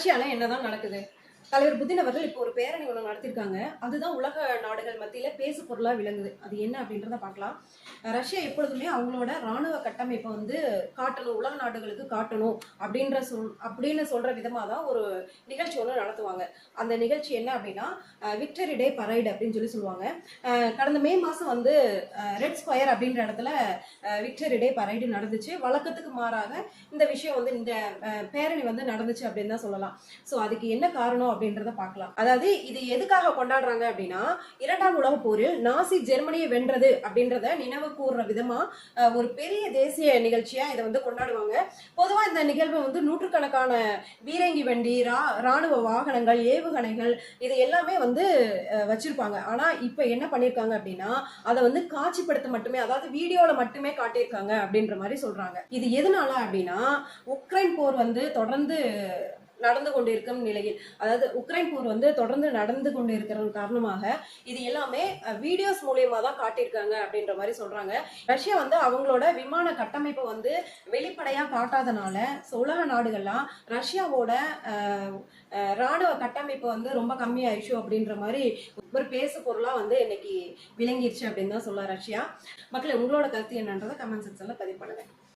ரஷ்யால என்னதான் நடக்குது? தலைவர் புதின் அவர்கள் இப்போ ஒரு பேரணி ஒன்று நடத்தியிருக்காங்க. அதுதான் உலக நாடுகள் மத்தியில பேசு பொருளா விளங்குது. அது என்ன அப்படின்றத பார்க்கலாம். ரஷ்யா எப்பொழுதுமே அவங்களோட ராணுவ கட்டமைப்பை வந்து காட்டணும், உலக நாடுகளுக்கு காட்டணும் அப்படின்னு சொல்ற விதமா தான் ஒரு நிகழ்ச்சி ஒன்று நடத்துவாங்க. அந்த நிகழ்ச்சி என்ன அப்படின்னா விக்டரி டே பரைடு அப்படின்னு சொல்லுவாங்க. கடந்த மே மாதம் வந்து ரெட் ஸ்கொயர் அப்படின்ற இடத்துல விக்டரி டே பரைடு நடந்துச்சு. வழக்கத்துக்கு மாறாக இந்த விஷயம் வந்து இந்த பேரணி வந்து நடந்துச்சு அப்படின்னு தான் சொல்லலாம். ஸோ அதுக்கு என்ன காரணம் அப்படின்றத பார்க்கலாம். அதாவது இது எதுக்காக கொண்டாடுறாங்க அப்படின்னா, 2ஆம் உலகப் போரில் நாசி ஜெர்மனியை வென்றது அப்படின்றத நினைவு கூறுற விதமா ஒரு பெரிய தேசிய நிகழ்ச்சியா இதை வந்து கொண்டாடுவாங்க. பொதுவா இந்த நிகழ்வு வந்து நூற்றுக்கணக்கான பீரங்கி வண்டி, ராணுவ வாகனங்கள், ஏவுகணைகள் இது எல்லாமே வந்து வச்சிருப்பாங்க. ஆனா இப்ப என்ன பண்ணிருக்காங்க அப்படின்னா, அதை வந்து காட்சிப்படுத்த மட்டுமே, அதாவது வீடியோல மட்டுமே காட்டியிருக்காங்க அப்படின்ற மாதிரி சொல்றாங்க. இது எதனால அப்படின்னா, உக்ரைன் போர் வந்து தொடர்ந்து நடந்து கொண்டிருக்கும் நிலையில், அதாவது உக்ரைன் போர் வந்து தொடர்ந்து நடந்து கொண்டு இருக்கிறது காரணமாக இது எல்லாமே வீடியோஸ் மூலியமா தான் காட்டியிருக்காங்க அப்படின்ற மாதிரி சொல்றாங்க. ரஷ்யா வந்து அவங்களோட விமான கட்டமைப்பை வந்து வெளிப்படையா காட்டாதனால உலக நாடுகள்லாம் ரஷ்யாவோட ராணுவ கட்டமைப்பு வந்து ரொம்ப கம்மியாயிடுச்சு அப்படின்ற மாதிரி ஒரு பேசு பொருளா வந்து இன்னைக்கு விளங்கிருச்சு அப்படின்னு தான் சொல்ல ரஷ்யா. மக்களே, உங்களோட கருத்து என்னன்றதை கமெண்ட் செக்ஷன்ல பதிவு பண்ணுங்க.